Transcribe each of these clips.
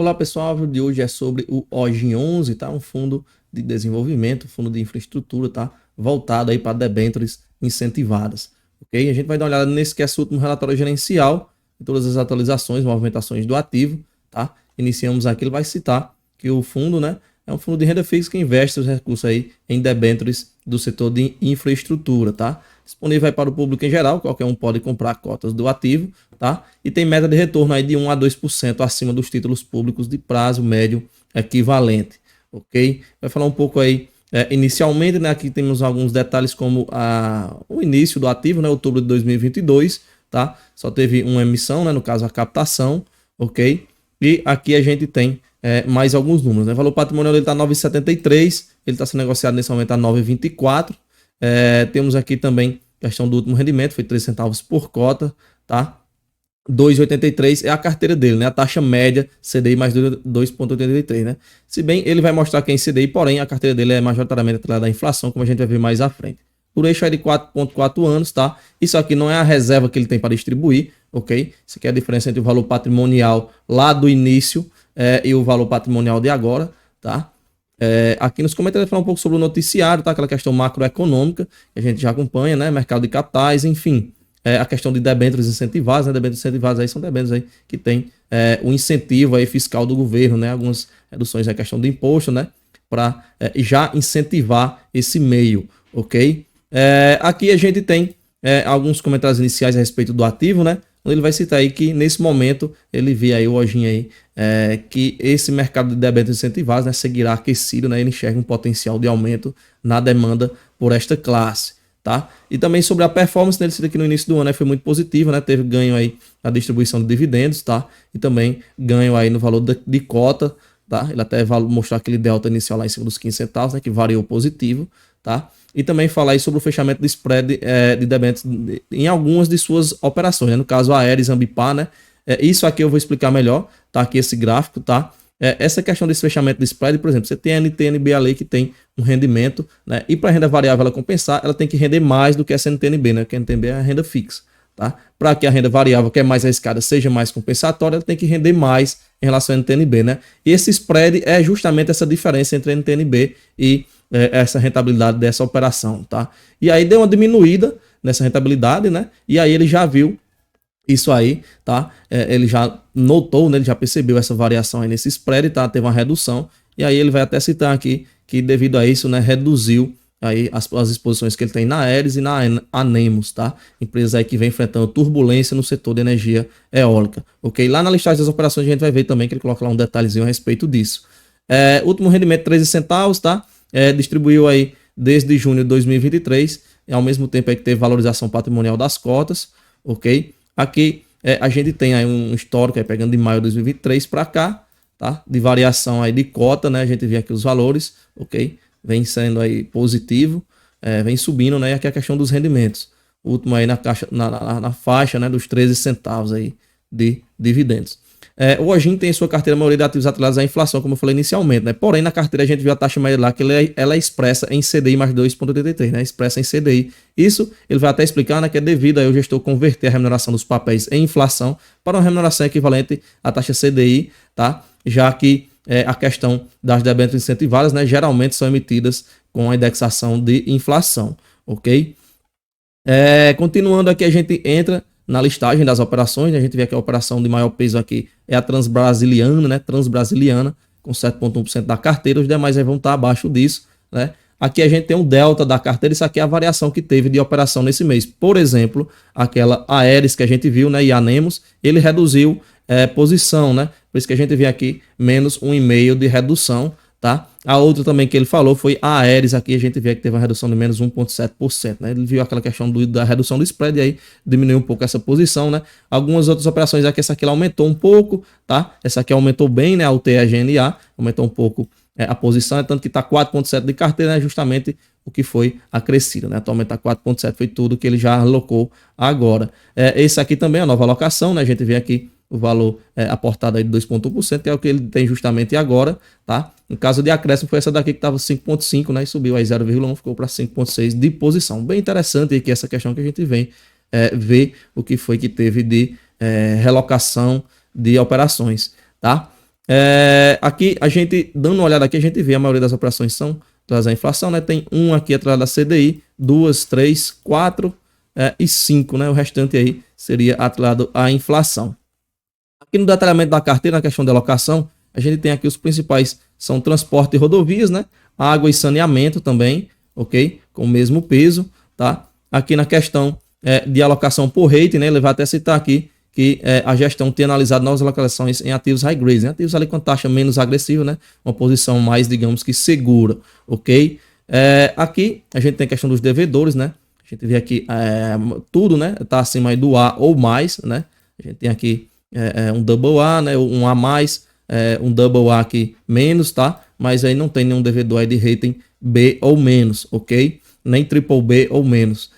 Olá pessoal, o vídeo de hoje é sobre o OGIN 11, tá? Um fundo de desenvolvimento, fundo de infraestrutura, tá? Voltado aí para debêntures incentivadas, ok? A gente vai dar uma olhada nesse que é o último relatório gerencial, de todas as atualizações, movimentações do ativo, tá? Iniciamos aqui, ele vai citar que o fundo, né? É um fundo de renda fixa que investe os recursos aí em debêntures do setor de infraestrutura, tá? Disponível aí para o público em geral, qualquer um pode comprar cotas do ativo, tá? E tem meta de retorno aí de 1 a 2% acima dos títulos públicos de prazo médio equivalente, ok? Vai falar um pouco aí, inicialmente, né? Aqui temos alguns detalhes como o início do ativo, né? Outubro de 2022, tá? Só teve uma emissão, né? No caso, a captação, ok? E aqui a gente tem mais alguns números, né? O valor patrimonial dele está 9,73, ele está sendo negociado nesse momento a 9,24. Temos aqui também a questão do último rendimento, foi 3 centavos por cota, tá? 2,83 é a carteira dele, né? A taxa média CDI mais 2,83, né? Se bem ele vai mostrar que é em CDI, porém a carteira dele é majoritariamente atrelada à inflação, como a gente vai ver mais à frente. Duration é de 4,4 anos, tá? Isso aqui não é a reserva que ele tem para distribuir, ok? Isso aqui é a diferença entre o valor patrimonial lá do início e o valor patrimonial de agora, tá? Aqui nos comentários falar um pouco sobre o noticiário, tá? Aquela questão macroeconômica que a gente já acompanha, né? Mercado de capitais, enfim. A questão de debêntures incentivadas, né? Debêntures incentivadas aí são debêntures aí que tem o incentivo aí fiscal do governo, né? Algumas reduções na questão do imposto, né? Para já incentivar esse meio, ok? Aqui a gente tem alguns comentários iniciais a respeito do ativo, né? Ele vai citar aí que nesse momento ele vê aí o OGIN aí que esse mercado de debêntures incentivados, né, seguirá aquecido, né? Ele enxerga um potencial de aumento na demanda por esta classe, tá? E também sobre a performance dele, cita aqui no início do ano, né, foi muito positiva, né? Teve ganho aí na distribuição de dividendos, tá? E também ganho aí no valor de cota, tá? Ele até mostrar aquele delta inicial lá em cima dos 15 centavos, né, que variou positivo, tá? E também falar aí sobre o fechamento de spread de debêntures em algumas de suas operações, né? No caso a Aeres, Ambipar, né? Isso aqui eu vou explicar melhor, tá? Aqui esse gráfico, tá? Essa questão desse fechamento de spread, por exemplo, você tem a NTNB ali que tem um rendimento, né? E para a renda variável ela compensar, ela tem que render mais do que essa NTNB, né? Porque a NTNB é a renda fixa, tá? Para que a renda variável, que é mais arriscada, seja mais compensatória, ela tem que render mais em relação à NTNB, né? E esse spread é justamente essa diferença entre a NTNB e essa rentabilidade dessa operação, tá? E aí deu uma diminuída nessa rentabilidade, né? E aí ele já viu isso aí, tá? Ele já notou, né? Ele já percebeu essa variação aí nesse spread, tá? Teve uma redução. E aí ele vai até citar aqui que devido a isso, né? Reduziu aí as exposições que ele tem na Aeres e na Anemos, tá? Empresa aí que vem enfrentando turbulência no setor de energia eólica, ok? Lá na listagem das operações a gente vai ver também que ele coloca lá um detalhezinho a respeito disso. Último rendimento 13 centavos, tá? Distribuiu aí desde junho de 2023, e ao mesmo tempo aí que teve valorização patrimonial das cotas, ok? Aqui a gente tem aí um histórico aí pegando de maio de 2023 para cá, tá? De variação aí de cota, né? A gente vê aqui os valores, ok? Vem sendo aí positivo, vem subindo, né? E aqui a questão dos rendimentos. O último aí na faixa, né? Dos 13 centavos aí de dividendos. O OGIN tem em sua carteira a maioria de ativos atrelados à inflação, como eu falei inicialmente, né? Porém, na carteira a gente viu a taxa média lá, que ela é expressa em CDI mais 2,83, né? Expressa em CDI. Isso ele vai até explicar, né? Que é devido aí o gestor converter a remuneração dos papéis em inflação para uma remuneração equivalente à taxa CDI, tá? Já que a questão das debêntures incentivadas, né? Geralmente são emitidas com a indexação de inflação, ok? Continuando aqui, a gente entra na listagem das operações, né? A gente vê que a operação de maior peso aqui é a Transbrasiliana, né? Transbrasiliana, com 7,1% da carteira, os demais aí vão estar abaixo disso, né? Aqui a gente tem um delta da carteira, isso aqui é a variação que teve de operação nesse mês. Por exemplo, aquela Aeres que a gente viu, né? E a Anemos, ele reduziu posição, né? Por isso que a gente vê aqui menos 1,5 de redução, tá? A outra também que ele falou foi a Aeres, aqui a gente vê que teve uma redução de menos 1,7%, né? Ele viu aquela questão da redução do spread e aí diminuiu um pouco essa posição, né? Algumas outras operações aqui, essa aqui ela aumentou um pouco, tá? Essa aqui aumentou bem, né? A UTE GNA aumentou um pouco a posição, tanto que está 4,7% de carteira, né? Justamente o que foi acrescido, né? Atualmente está 4,7%, foi tudo que ele já alocou agora. Esse aqui também é a nova alocação, né? A gente vê aqui o valor aportado aí de 2,1%, que é o que ele tem justamente agora, tá? No caso de acréscimo foi essa daqui que estava 5,5, né? E subiu aí 0,1, ficou para 5,6 de posição. Bem interessante aqui essa questão que a gente vem ver o que foi que teve de relocação de operações, tá? Aqui, a gente, dando uma olhada aqui, a gente vê a maioria das operações são atreladas à inflação, né? Tem um aqui atrelado à CDI, 2, 3, 4 e 5, né? O restante aí seria atrelado à inflação. Aqui no detalhamento da carteira, na questão de alocação, a gente tem aqui os principais, são transporte e rodovias, né? Água e saneamento também, ok? Com o mesmo peso, tá? Aqui na questão de alocação por rating, né? Ele vai até citar aqui que a gestão tem analisado novas alocações em ativos high grade, né? Ativos ali com taxa menos agressiva, né? Uma posição mais, digamos que segura, ok? Aqui a gente tem a questão dos devedores, né? A gente vê aqui tudo, né? Tá acima aí do A ou mais, né? A gente tem aqui um double A, né? Um A mais, um double A aqui menos, tá? Mas aí não tem nenhum devedor aí de rating B ou menos, ok? Nem triple B ou menos.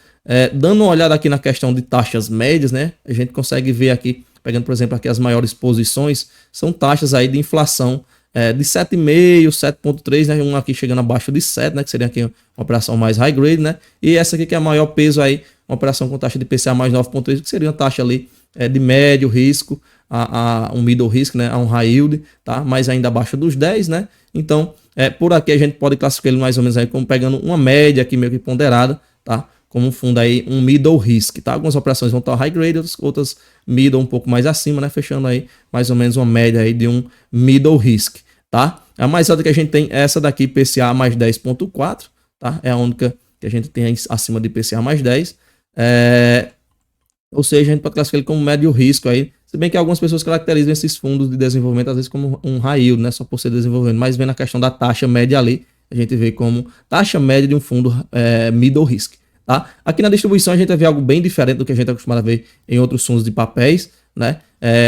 Dando uma olhada aqui na questão de taxas médias, né? A gente consegue ver aqui, pegando por exemplo aqui as maiores posições, são taxas aí de inflação de 7,5, 7,3, né? Um aqui chegando abaixo de 7, né? Que seria aqui uma operação mais high grade, né? E essa aqui que é a maior peso aí, uma operação com taxa de IPCA mais 9,3, que seria uma taxa ali de médio risco, a um middle risk, né? A um high yield, tá? Mas ainda abaixo dos 10, né? Então, por aqui a gente pode classificar ele mais ou menos aí como pegando uma média aqui meio que ponderada, tá? Como um fundo aí, um middle risk, tá? Algumas operações vão estar high grade, outras middle um pouco mais acima, né? Fechando aí mais ou menos uma média aí de um middle risk, tá? A mais alta que a gente tem é essa daqui, IPCA mais 10,4, tá? É a única que a gente tem acima de IPCA mais 10. Ou seja, a gente pode classificar ele como médio risco aí, se bem que algumas pessoas caracterizam esses fundos de desenvolvimento às vezes como um high yield, né? Só por ser desenvolvimento, mas vendo a questão da taxa média ali, a gente vê como taxa média de um fundo middle risk. Tá? Aqui na distribuição a gente vai ver algo bem diferente do que a gente está acostumado a ver em outros fundos de papéis, né?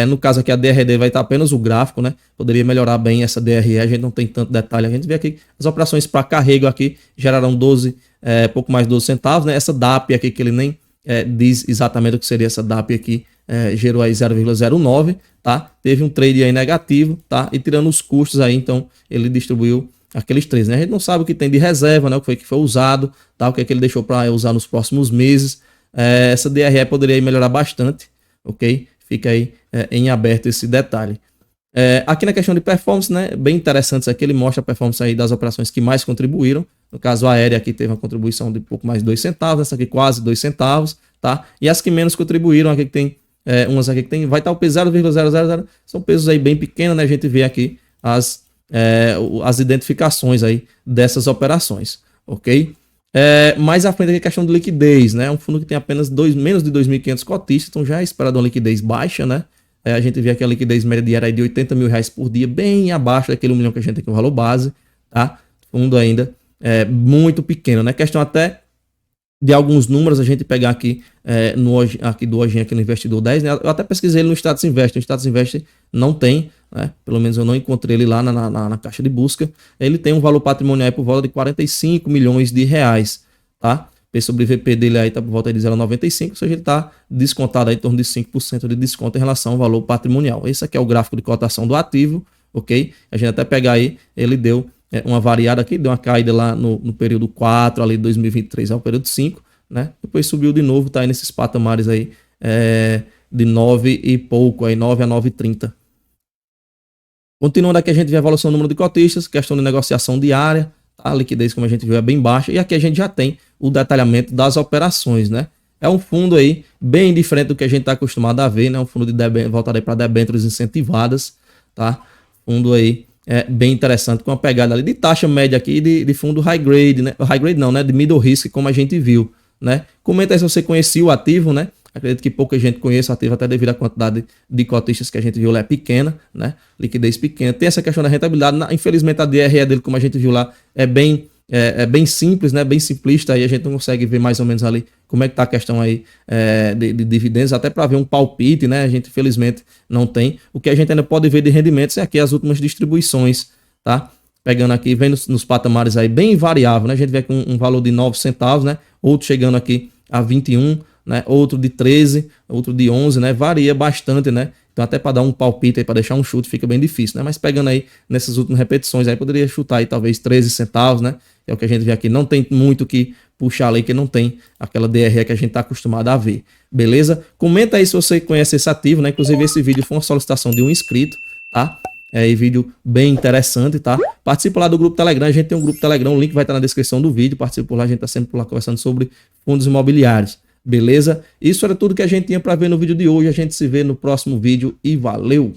No caso aqui a DRD vai estar apenas o gráfico, né? Poderia melhorar bem essa DRE, a gente não tem tanto detalhe. A gente vê aqui as operações para carrego aqui geraram 12, pouco mais de 12 centavos, né? Essa DAP aqui que ele nem diz exatamente o que seria essa DAP aqui, gerou aí 0,09, tá? Teve um trade aí negativo, tá? E tirando os custos aí, então ele distribuiu aqueles três, né? A gente não sabe o que tem de reserva, né? O que foi usado, tá? O que é que ele deixou para usar nos próximos meses. Essa DRE poderia melhorar bastante, ok? Fica aí em aberto esse detalhe. Aqui na questão de performance, né? Bem interessante isso aqui, ele mostra a performance aí das operações que mais contribuíram. No caso, a aérea aqui teve uma contribuição de pouco mais de 2 centavos, essa aqui quase 2 centavos, tá? E as que menos contribuíram, aqui que tem umas aqui que tem, vai estar o peso 0,000, são pesos aí bem pequenos, né? A gente vê aqui as identificações aí dessas operações, ok? Mais à frente aqui a questão de liquidez, né? Um fundo que tem apenas menos de 2.500 cotistas, então já é esperado uma liquidez baixa, né? A gente vê aqui a liquidez média diária de R$80 mil por dia, bem abaixo daquele 1 milhão que a gente tem com o valor base, tá? Fundo ainda muito pequeno, né? Questão até de alguns números, a gente pegar aqui aqui do Ojinha, aqui no Investidor 10, né? Eu até pesquisei ele no Status Invest, no Status Invest não tem, né? Pelo menos eu não encontrei ele lá na caixa de busca. Ele tem um valor patrimonial por volta de 45 milhões de reais, tá? P sobre VP dele aí tá por volta de 0,95, ou seja, ele tá descontado aí em torno de 5% de desconto em relação ao valor patrimonial. Esse aqui é o gráfico de cotação do ativo, ok? A gente até pegar aí, ele deu uma variada aqui, deu uma caída lá no período 4, ali de 2023 ao período 5, né? Depois subiu de novo, tá aí nesses patamares aí de 9 e pouco, aí 9 a 9,30. Continuando aqui, a gente vê a evolução do número de cotistas, questão de negociação diária, tá? A liquidez, como a gente viu, é bem baixa, e aqui a gente já tem o detalhamento das operações, né? É um fundo aí bem diferente do que a gente está acostumado a ver, né? Um fundo voltado aí para debêntures incentivadas, tá? Fundo aí bem interessante, com uma pegada ali de taxa média aqui de fundo high grade, né? High grade não, né? De middle risk, como a gente viu, né? Comenta aí se você conhecia o ativo, né? Acredito que pouca gente conhece o ativo, até devido à quantidade de cotistas que a gente viu lá é pequena, né? Liquidez pequena. Tem essa questão da rentabilidade. Infelizmente, a DRE dele, como a gente viu lá, é bem simples, né? Bem simplista. Aí a gente não consegue ver mais ou menos ali como é que tá a questão aí de dividendos, até para ver um palpite, né? A gente, infelizmente, não tem. O que a gente ainda pode ver de rendimentos é aqui as últimas distribuições, tá? Pegando aqui, vem nos patamares aí bem variável, né? A gente vê com um valor de 9 centavos, né? Outro chegando aqui a 21, né? Outro de 13, outro de 11, né? Varia bastante, né? Então até para dar um palpite aí, para deixar um chute, fica bem difícil, né? Mas pegando aí nessas últimas repetições aí, poderia chutar aí talvez 13 centavos, né? É o que a gente vê aqui. Não tem muito que puxar ali, que não tem aquela DRE que a gente está acostumado a ver. Beleza? Comenta aí se você conhece esse ativo, né? Inclusive esse vídeo foi uma solicitação de um inscrito, tá? É aí vídeo bem interessante, tá? Participa lá do grupo Telegram, a gente tem um grupo Telegram, o link vai estar na descrição do vídeo, participa por lá, a gente tá sempre por lá conversando sobre fundos imobiliários, beleza? Isso era tudo que a gente tinha para ver no vídeo de hoje, a gente se vê no próximo vídeo e valeu!